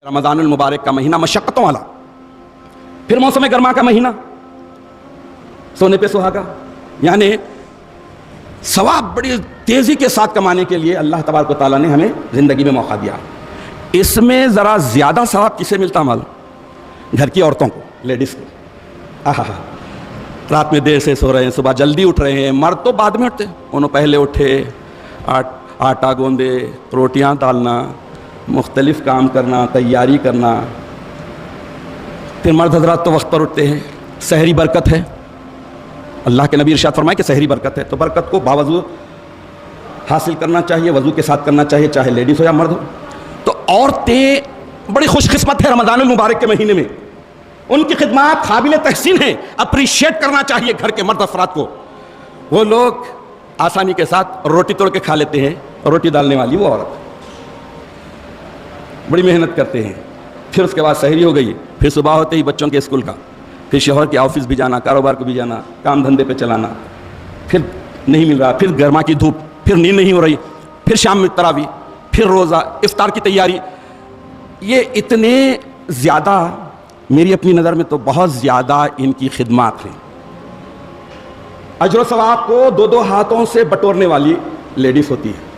رمضان المبارک کا مہینہ مشقتوں والا، پھر موسم گرما کا مہینہ، سونے پہ سہاگا، یعنی ثواب بڑی تیزی کے ساتھ کمانے کے لیے اللہ تبارک و تعالیٰ نے ہمیں زندگی میں موقع دیا۔ اس میں ذرا زیادہ ثواب کسے ملتا معلوم؟ گھر کی عورتوں کو، لیڈیز کو۔ رات میں دیر سے سو رہے ہیں، صبح جلدی اٹھ رہے ہیں، مرد تو بعد میں اٹھتے، انہوں پہلے اٹھے، آٹا گوندے، روٹیاں ڈالنا، مختلف کام کرنا، تیاری کرنا، پھر مرد حضرات تو وقت پر اٹھتے ہیں۔ سحری برکت ہے، اللہ کے نبی ارشاد فرمائے کہ سحری برکت ہے، تو برکت کو باوضو حاصل کرنا چاہیے، وضو کے ساتھ کرنا چاہیے، چاہے لیڈیز ہو یا مرد ہو۔ تو عورتیں بڑی خوش قسمت ہے رمضان المبارک کے مہینے میں، ان کی خدمات قابل تحسین ہیں، اپریشیٹ کرنا چاہیے گھر کے مرد افراد کو۔ وہ لوگ آسانی کے ساتھ روٹی توڑ کے کھا لیتے ہیں، روٹی ڈالنے والی وہ عورت بڑی محنت کرتے ہیں، پھر اس کے بعد سحری ہو گئی، پھر صبح ہوتے ہی بچوں کے اسکول کا، پھر شوہر کے آفس بھی جانا، کاروبار کو بھی جانا، کام دھندے پہ چلانا، پھر نہیں مل رہا، پھر گرما کی دھوپ، پھر نیند نہیں ہو رہی، پھر شام میں تراویح، پھر روزہ، افطار کی تیاری۔ یہ اتنے زیادہ، میری اپنی نظر میں تو بہت زیادہ ان کی خدمات ہیں۔ اجر و ثواب کو دو ہاتھوں سے بٹورنے والی لیڈیز ہوتی ہے،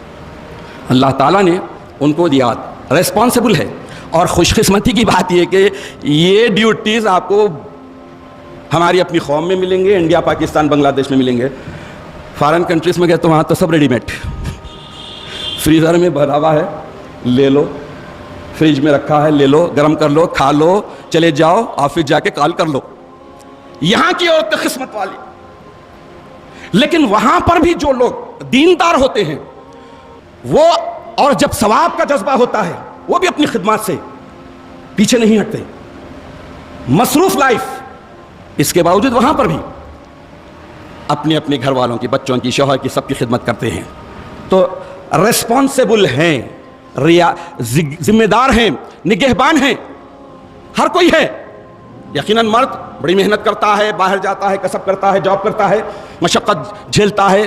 اللہ تعالیٰ نے ان کو دیا، ریسپانسبل ہے۔ اور خوش قسمتی کی بات یہ کہ یہ ڈیوٹیز آپ کو ہماری اپنی قوم میں ملیں گے، انڈیا، پاکستان، بنگلہ دیش میں ملیں گے۔ فارن کنٹریز میں گئے تو وہاں تو سب ریڈی میڈ، فریزر میں بھرا ہوا ہے، لے لو، فریج میں رکھا ہے، لے لو، گرم کر لو، کھا لو، چلے جاؤ آفس جا کے کال کر لو۔ یہاں کی عورتیں قسمت والی۔ لیکن وہاں پر بھی جو لوگ دیندار ہوتے ہیں وہ، اور جب ثواب کا جذبہ ہوتا ہے، وہ بھی اپنی خدمات سے پیچھے نہیں ہٹتے، مصروف لائف، اس کے باوجود وہاں پر بھی اپنے اپنے گھر والوں کی، بچوں کی، شوہر کی، سب کی خدمت کرتے ہیں۔ تو ریسپانسبل ہیں، ذمہ دار ہیں، نگہبان ہیں، ہر کوئی ہے۔ یقیناً مرد بڑی محنت کرتا ہے، باہر جاتا ہے، کسب کرتا ہے، جاب کرتا ہے، مشقت جھیلتا ہے۔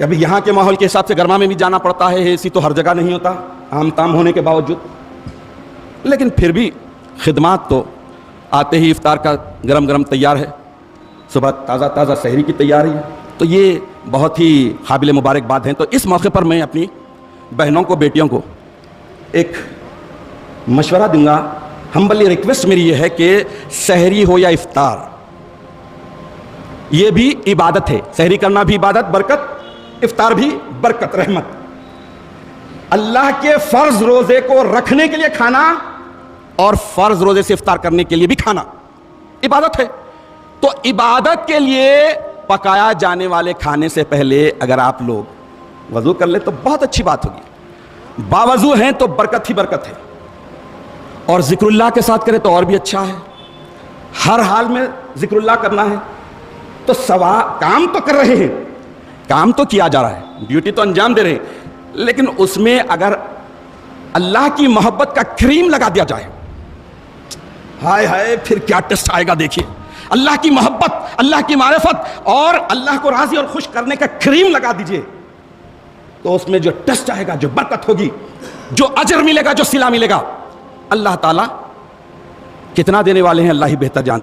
ابھی یہاں کے ماحول کے حساب سے گرما میں بھی جانا پڑتا ہے، اے سی تو ہر جگہ نہیں ہوتا عام تام ہونے کے باوجود، لیکن پھر بھی خدمات تو آتے ہی افطار کا گرم گرم تیار ہے، صبح تازہ تازہ سحری کی تیاری ہے۔ تو یہ بہت ہی قابل مبارکباد ہیں۔ تو اس موقع پر میں اپنی بہنوں کو، بیٹیوں کو ایک مشورہ دوں گا، ہمبلی ریکویسٹ میری یہ ہے کہ سحری ہو یا افطار، یہ بھی عبادت ہے۔ سحری کرنا بھی عبادت، برکت، افطار بھی برکت، رحمت۔ اللہ کے فرض روزے کو رکھنے کے لیے کھانا اور فرض روزے سے افطار کرنے کے لیے بھی کھانا عبادت ہے۔ تو عبادت کے لیے پکایا جانے والے کھانے سے پہلے اگر آپ لوگ وضو کر لیں تو بہت اچھی بات ہوگی، باوضو ہیں تو برکت ہی برکت ہے، اور ذکر اللہ کے ساتھ کریں تو اور بھی اچھا ہے۔ ہر حال میں ذکر اللہ کرنا ہے۔ تو کام تو کر رہے ہیں، کام تو کیا جا رہا ہے، ڈیوٹی تو انجام دے رہے ہیں، لیکن اس میں اگر اللہ کی محبت کا کریم لگا دیا جائے، ہائے ہائے پھر کیا ٹیسٹ آئے گا دیکھیے۔ اللہ کی محبت، اللہ کی معرفت اور اللہ کو راضی اور خوش کرنے کا کریم لگا دیجئے، تو اس میں جو ٹیسٹ آئے گا، جو برکت ہوگی، جو اجر ملے گا، جو صلہ ملے گا، اللہ تعالیٰ کتنا دینے والے ہیں اللہ ہی بہتر جانتے ہیں۔